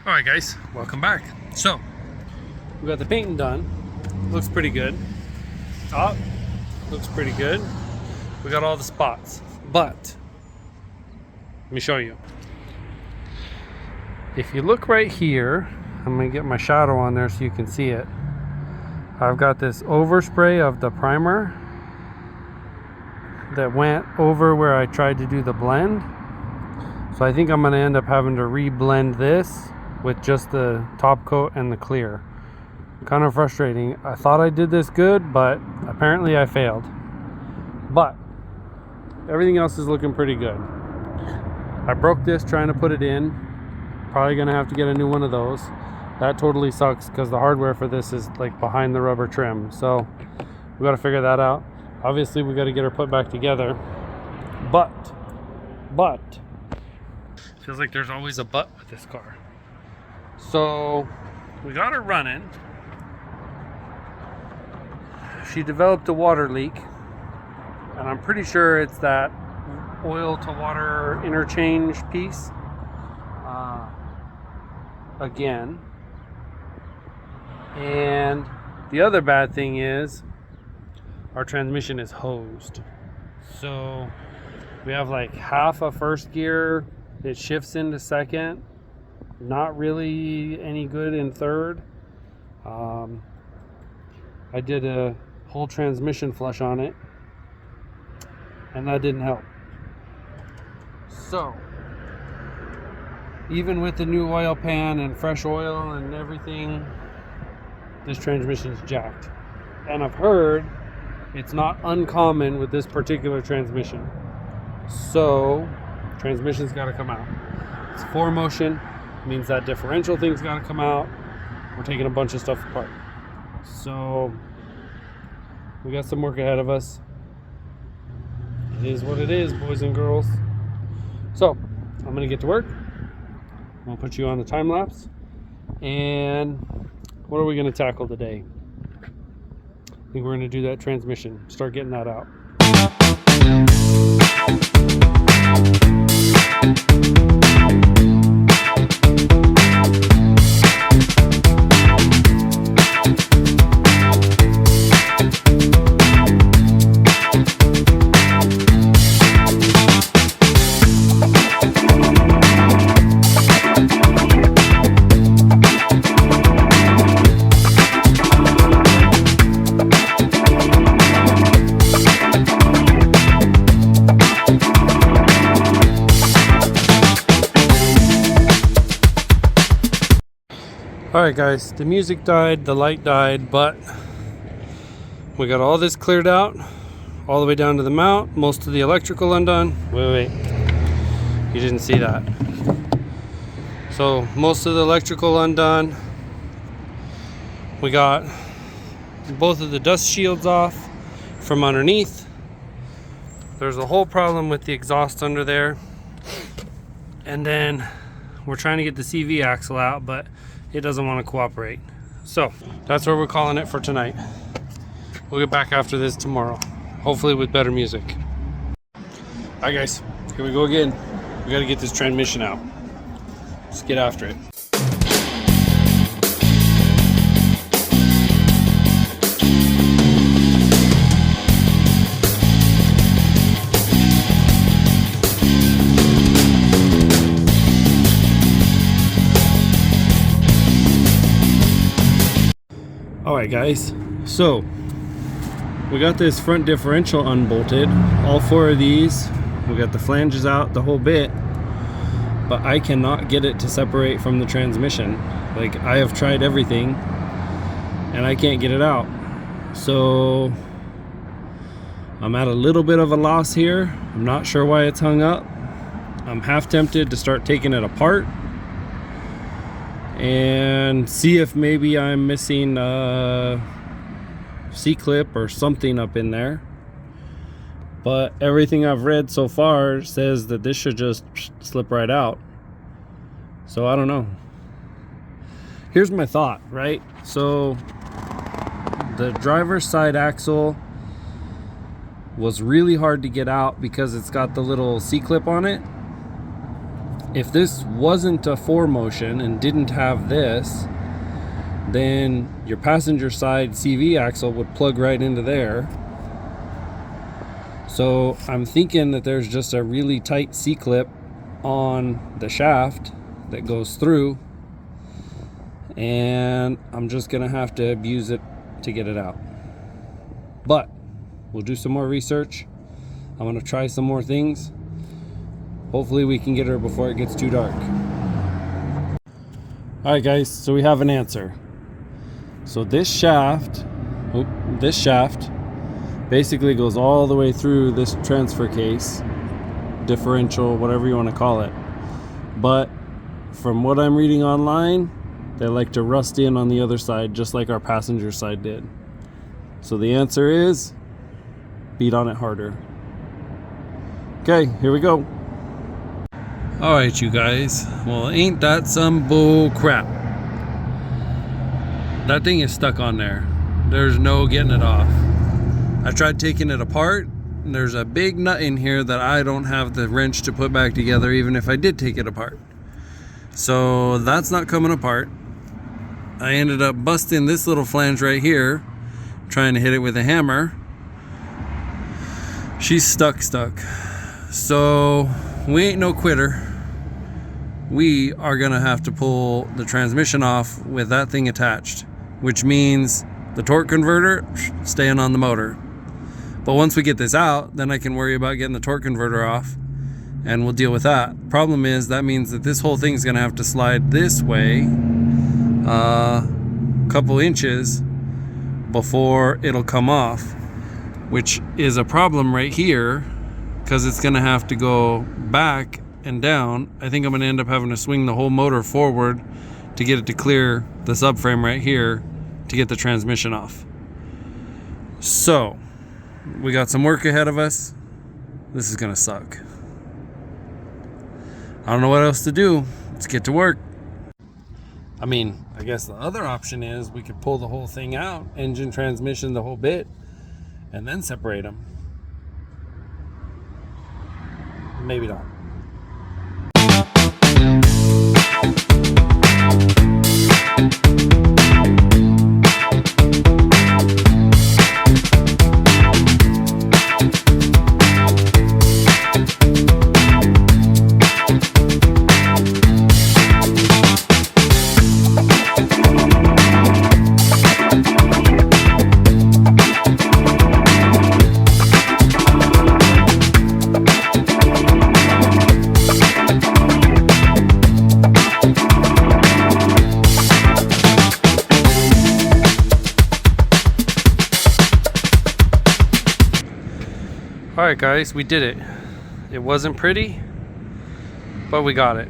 Alright guys, welcome back. So, we got the painting done. Looks pretty good. Top looks pretty good. We got all the spots. But, let me show you. If you look right here, I'm going to get my shadow on there so you can see it. I've got this overspray of the primer that went over where I tried to do the blend. So I think I'm going to end up having to re-blend this with just the top coat and the clear. Kind of frustrating. I thought I did this good, but apparently I failed. But everything else is looking pretty good. I broke this trying to put it in. Probably gonna have to get a new one of those. That totally sucks because the hardware for this is like behind the rubber trim. So we got to figure that out. Obviously we got to get her put back together. But feels like there's always a but with this car. So we got her running. She developed a water leak, and I'm pretty sure it's that oil to water interchange piece. Again. And the other bad thing is our transmission is hosed. So we have like half a first gear, it shifts into second. Not really any good in third. I did a whole transmission flush on it, and that didn't help. So even with the new oil pan and fresh oil and everything, this transmission is jacked. And I've heard it's not uncommon with this particular transmission. So transmission's got to come out. It's 4-motion. Means that differential thing's got to come out. We're taking a bunch of stuff apart. So we got some work ahead of us. It is what it is, boys and girls. So I'm gonna get to work. I'm gonna put you on the time lapse. And what are we gonna tackle today? I think we're gonna do that transmission. Start getting that out. Alright guys, the music died, the light died, but we got all this cleared out, all the way down to the mount, most of the electrical undone. Wait, you didn't see that. So most of the electrical undone. We got both of the dust shields off from underneath. There's a whole problem with the exhaust under there. And then we're trying to get the CV axle out, but it doesn't want to cooperate. So that's where we're calling it for tonight. We'll get back after this tomorrow, hopefully with better music. All right guys, here we go again. We got to get this transmission out. Let's get after it. Alright guys, so we got this front differential unbolted, all 4 of these. We got the flanges out, the whole bit, but I cannot get it to separate from the transmission. Like, I have tried everything and I can't get it out. So I'm at a little bit of a loss here. I'm not sure why it's hung up. I'm half tempted to start taking it apart and see if maybe I'm missing a C-clip or something up in there. But everything I've read so far says that this should just slip right out. So I don't know. Here's my thought, right? So the driver's side axle was really hard to get out because it's got the little C-clip on it. if this wasn't a 4Motion and didn't have this, then your passenger side CV axle would plug right into there. So I'm thinking that there's just a really tight C-clip on the shaft that goes through, and I'm just gonna have to abuse it to get it out. But we'll do some more research. I'm gonna try some more things. Hopefully we can get her before it gets too dark. All right guys, so we have an answer. So this shaft basically goes all the way through this transfer case, differential, whatever you want to call it. But from what I'm reading online, they like to rust in on the other side, just like our passenger side did. So the answer is beat on it harder. Okay, here we go. All right, you guys. Well, ain't that some bull crap? That thing is stuck on there. There's no getting it off. I tried taking it apart, and there's a big nut in here that I don't have the wrench to put back together, even if I did take it apart. So that's not coming apart. I ended up busting this little flange right here, trying to hit it with a hammer. She's stuck. So we ain't no quitter. We are gonna have to pull the transmission off with that thing attached, which means the torque converter staying on the motor. But once we get this out, then I can worry about getting the torque converter off, and we'll deal with that. Problem is, that means that this whole thing's gonna have to slide this way a couple inches before it'll come off, which is a problem right here, because it's gonna have to go back and down. I think I'm gonna end up having to swing the whole motor forward to get it to clear the subframe right here to get the transmission off. So we got some work ahead of us. This is gonna suck. I don't know what else to do. Let's get to work. I mean, I guess the other option is we could pull the whole thing out, engine, transmission, the whole bit, and then separate them. Maybe not. Alright guys, we did it. It wasn't pretty, but we got it.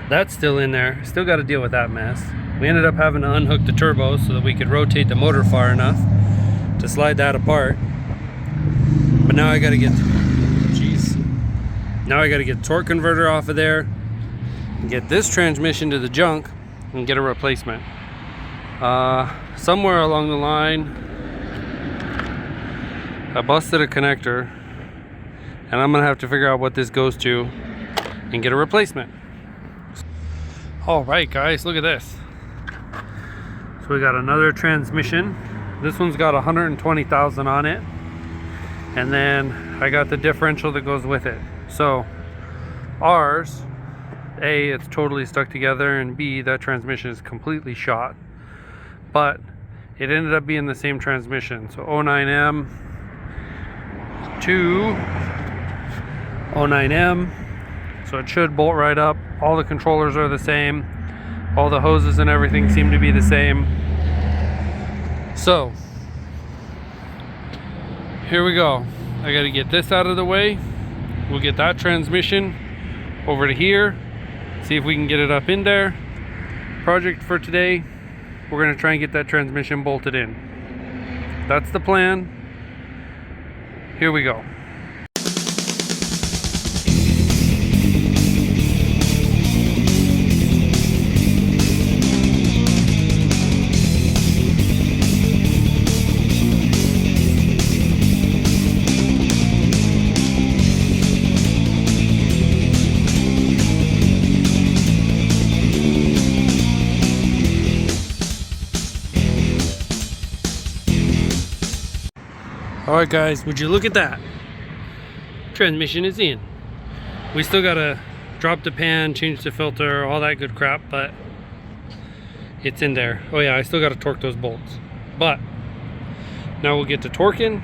That's still in there. Still got to deal with that mess. We ended up having to unhook the turbo so that we could rotate the motor far enough to slide that apart. But now I got to get, now I got to get the torque converter off of there, get this transmission to the junk, and get a replacement. Somewhere along the line I busted a connector, and I'm gonna have to figure out what this goes to and get a replacement. All right guys, look at this. So we got another transmission. This one's got 120,000 on it, and then I got the differential that goes with it. So ours, A, it's totally stuck together, and B, that transmission is completely shot. But it ended up being the same transmission. So 09M to 09M. So it should bolt right up. All the controllers are the same. All the hoses and everything seem to be the same. So here we go. I got to get this out of the way. We'll get that transmission over to here. See if we can get it up in there. Project for today, we're going to try and get that transmission bolted in. That's the plan. Here we go. Alright guys, would you look at that? Transmission is in. We still gotta drop the pan, change the filter, all that good crap, but it's in there. Oh yeah, I still gotta torque those bolts. But now we'll get to torquing,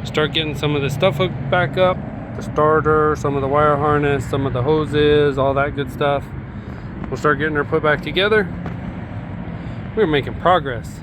start getting some of the stuff hooked back up, the starter, some of the wire harness, some of the hoses, all that good stuff. We'll start getting her put back together. We're making progress.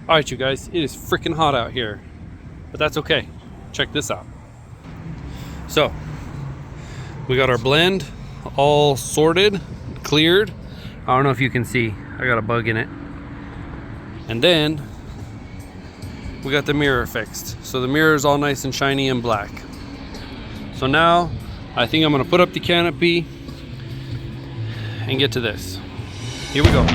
Alright you guys, it is freaking hot out here, but that's okay. Check this out. So, we got our blend all sorted, cleared. I don't know if you can see, I got a bug in it. And then, we got the mirror fixed. So the mirror is all nice and shiny and black. So now, I think I'm gonna put up the canopy and get to this. Here we go.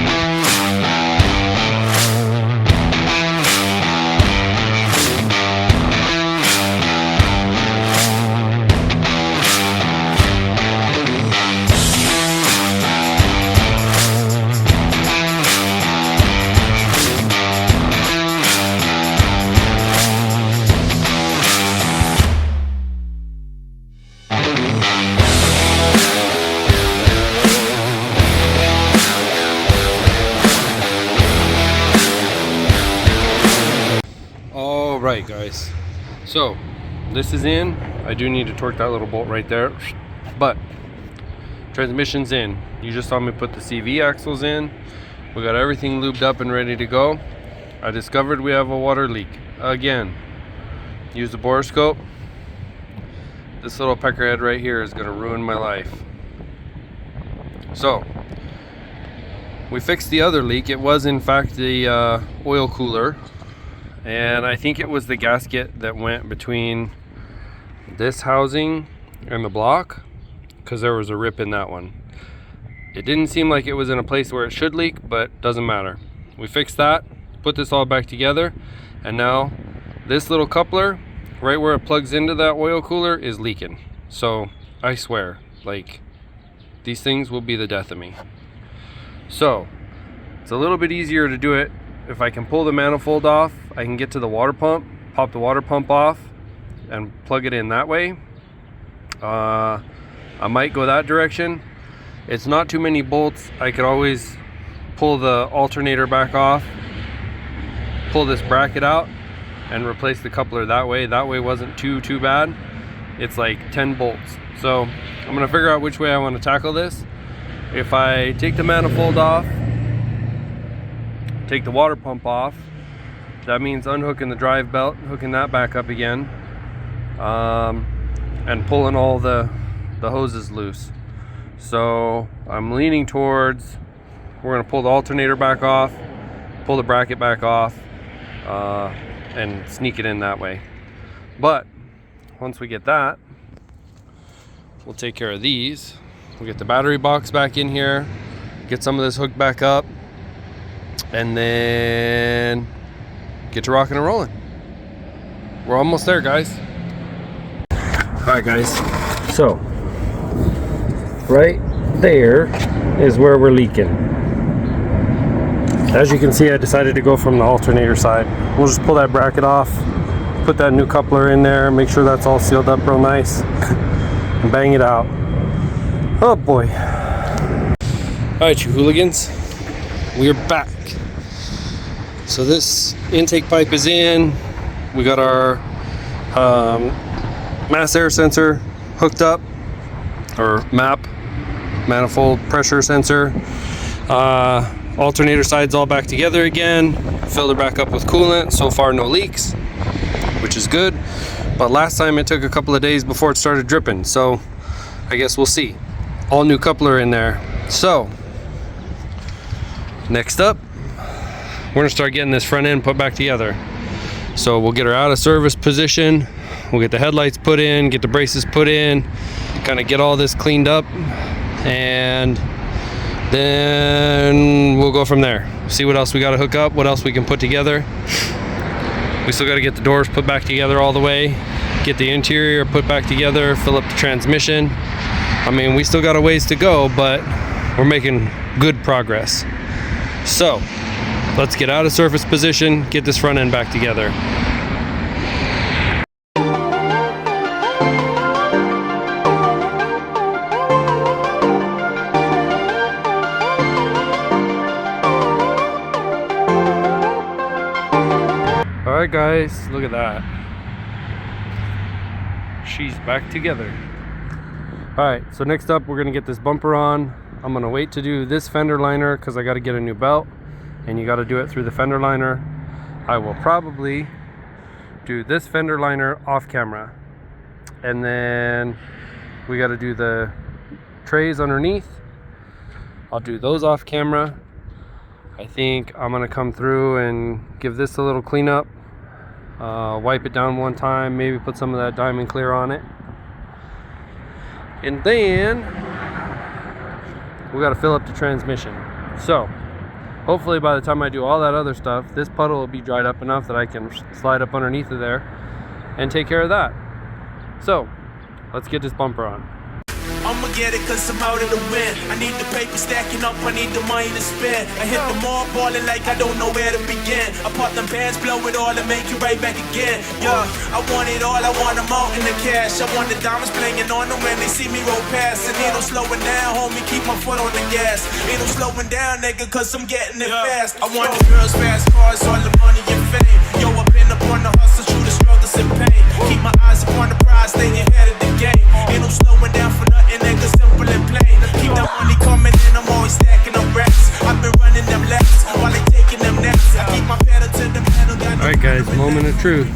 Alright guys, so this is in. I do need to torque that little bolt right there, but transmission's in. You just saw me put the CV axles in. We got everything lubed up and ready to go. I discovered we have a water leak again. Use the borescope. This little peckerhead right here is going to ruin my life. So we fixed the other leak. It was in fact the oil cooler. And I think it was the gasket that went between this housing and the block, because there was a rip in that one. It didn't seem like it was in a place where it should leak, but doesn't matter. We fixed that, put this all back together, and now this little coupler, right where it plugs into that oil cooler, is leaking. So I swear, like, these things will be the death of me. So it's a little bit easier to do it if I can pull the manifold off. I can get to the water pump, pop the water pump off, and plug it in that way. I might go that direction. It's not too many bolts. I could always pull the alternator back off, pull this bracket out, and replace the coupler that way. That way wasn't too bad. It's like 10 bolts. So I'm gonna figure out which way I want to tackle this. If I take the manifold off, take the water pump off, that means unhooking the drive belt, hooking that back up again, and pulling all the hoses loose. So I'm leaning towards, we're going to pull the alternator back off, pull the bracket back off, and sneak it in that way. But once we get that, we'll take care of these. We'll get the battery box back in here, get some of this hooked back up, and then get to rocking and rolling. We're almost there, guys. Alright guys, so right there is where we're leaking. As you can see, I decided to go from the alternator side. We'll just pull that bracket off, put that new coupler in there, make sure that's all sealed up real nice, and bang it out. Oh boy. Alright you hooligans, we're back. So this intake pipe is in. We got our mass air sensor hooked up, or MAP, manifold pressure sensor. Alternator side's all back together again. Filled her back up with coolant. So far no leaks. which is good. But last time it took a couple of days before it started dripping, so I guess we'll see. All new coupler in there. So next up, we're gonna start getting this front end put back together. So we'll get her out of service position, we'll get the headlights put in, get the braces put in, kind of get all this cleaned up, and then we'll go from there. See what else we got to hook up, what else we can put together. We still got to get the doors put back together all the way, get the interior put back together, fill up the transmission. I mean, we still got a ways to go, but we're making good progress. So let's get out of surface position, get this front end back together. Alright guys, look at that. She's back together. Alright, so next up we're gonna get this bumper on. I'm gonna wait to do this fender liner because I gotta get a new belt, and you gotta do it through the fender liner. I will probably do this fender liner off camera, and then we gotta do the trays underneath. I'll do those off camera. I think I'm gonna come through and give this a little cleanup, wipe it down one time, maybe put some of that diamond clear on it, and then we got to fill up the transmission. So hopefully by the time I do all that other stuff, this puddle will be dried up enough that I can slide up underneath of there and take care of that. So let's get this bumper on. I'ma get it cause I'm out of the wind. I need the paper stacking up, I need the money to spend. I hit the mall balling like I don't know where to begin. I pop them bands, blow it all and make it right back again. Yeah, I want it all, I want them all in the cash. I want the diamonds playing on them when they see me roll past. And ain't no slowing down, homie, keep my foot on the gas. Ain't no slowing down, nigga, cause I'm getting it fast. I want the girls, fast cars, all the money and fame. Yo, I've been up on the hustle, through the struggles and pain. Keep my eyes upon the prize, stay ahead of the game. Ain't no slowing down for nothing, nigga, simple and plain. Keep that money coming in, I'm always stacking up racks. I've been running them laps while they taking them naps. I keep my pedal to the metal. Alright guys, moment of truth.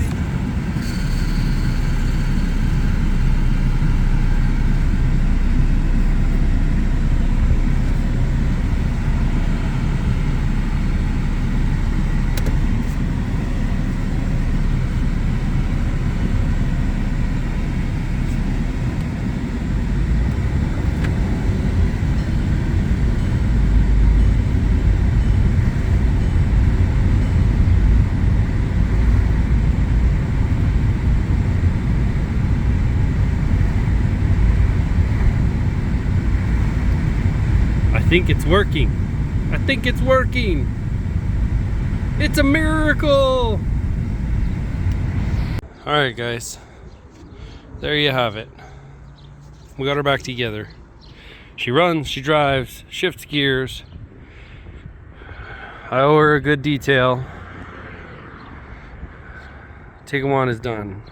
I think it's working. I think it's working. It's a miracle. All right, guys. There you have it. We got her back together. She runs, she drives, shifts gears. I owe her a good detail. Tiguan is done.